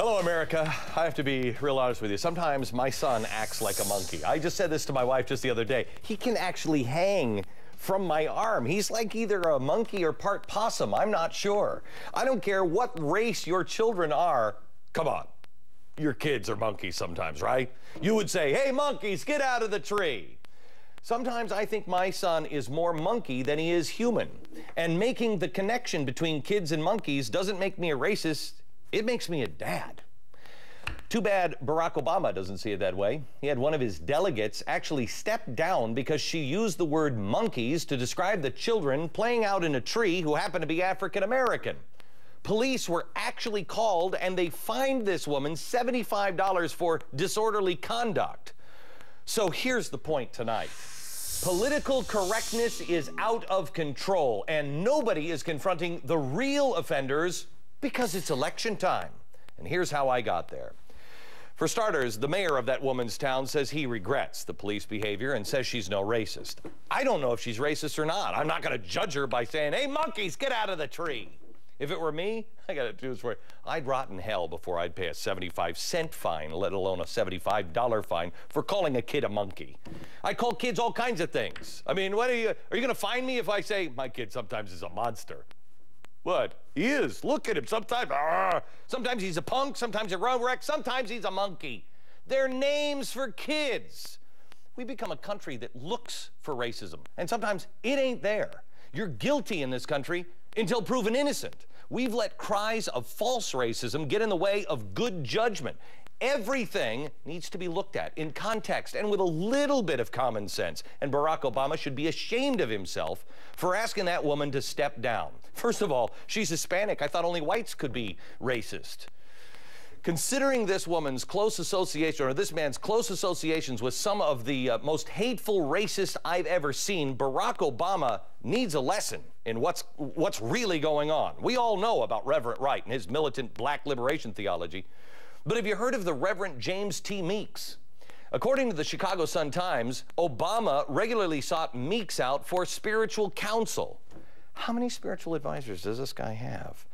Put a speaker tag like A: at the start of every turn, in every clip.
A: Hello, America. I have to be real honest with you. Sometimes my son acts like a monkey. I just said this to my wife just the other day. He can actually hang from my arm. He's like either a monkey or part possum. I'm not sure. I don't care what race your children are. Come on. Your kids are monkeys sometimes, right? You would say, hey, monkeys, get out of the tree. Sometimes I think my son is more monkey than he is human. And making the connection between kids and monkeys doesn't make me a racist. It makes me a dad. Too bad Barack Obama doesn't see it that way. He had one of his delegates actually step down because she used the word monkeys to describe the children playing out in a tree who happened to be African American. Police were actually called and they fined this woman $75 for disorderly conduct. So here's the point tonight. Political correctness is out of control and nobody is confronting the real offenders because it's election time. And here's how I got there. For starters, the mayor of that woman's town says he regrets the police behavior and says she's no racist. I don't know if she's racist or not. I'm not going to judge her by saying, hey, monkeys, get out of the tree. If it were me, I got to do this for you. I'd rot in hell before I'd pay a 75-cent fine, let alone a $75 fine for calling a kid a monkey. I call kids all kinds of things. I mean, are you going to fine me if I say my kid sometimes is a monster? What? He is. Look at him. Sometimes he's a punk, sometimes a road wreck, sometimes he's a monkey. They're names for kids. We become a country that looks for racism, and sometimes it ain't there. You're guilty in this country until proven innocent. We've let cries of false racism get in the way of good judgment. Everything needs to be looked at in context and with a little bit of common sense. And Barack Obama should be ashamed of himself for asking that woman to step down. First of all, she's Hispanic. I thought only whites could be racist. Considering this woman's close association, or this man's close associations with some of the most hateful racists I've ever seen, Barack Obama needs a lesson in what's really going on. We all know about Reverend Wright and his militant black liberation theology. But have you heard of the Reverend James T. Meeks? According to the Chicago Sun-Times, Obama regularly sought Meeks out for spiritual counsel. How many spiritual advisors does this guy have?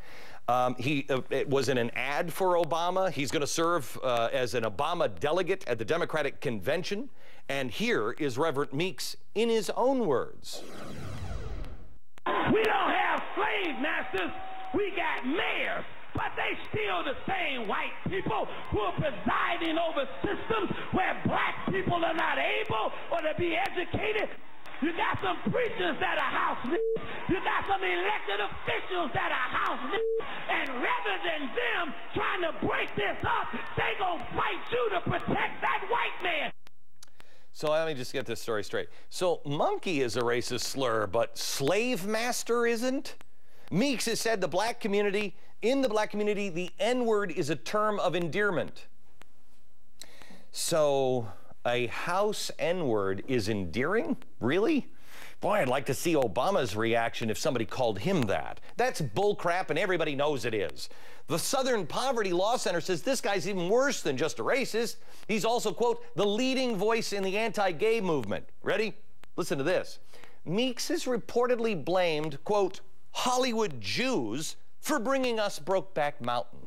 A: It was in an ad for Obama. He's going to serve as an Obama delegate at the Democratic Convention. And here is Reverend Meeks in his own words.
B: We don't have slave masters. We got mayors. But they still the same white people who are presiding over systems where black people are not able or to be educated. You got some preachers that are house niggas. You got some elected officials that are house niggas. And rather than them trying to break this up, they gonna fight you to protect that white man.
A: So let me just get this story straight. So monkey is a racist slur, but slave master isn't? Meeks has said in the black community, the N-word is a term of endearment. So a house N-word is endearing? Really? Boy, I'd like to see Obama's reaction if somebody called him that. That's bullcrap and everybody knows it is. The Southern Poverty Law Center says this guy's even worse than just a racist. He's also, quote, the leading voice in the anti-gay movement. Ready? Listen to this. Meeks is reportedly blamed, quote, Hollywood Jews for bringing us Brokeback Mountain.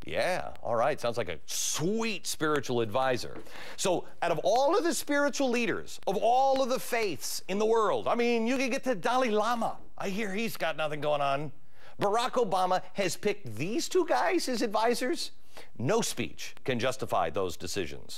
A: Yeah, all right, sounds like a sweet spiritual advisor. So out of all of the spiritual leaders, of all of the faiths in the world, I mean, you can get to Dalai Lama. I hear he's got nothing going on. Barack Obama has picked these two guys as advisors. No speech can justify those decisions.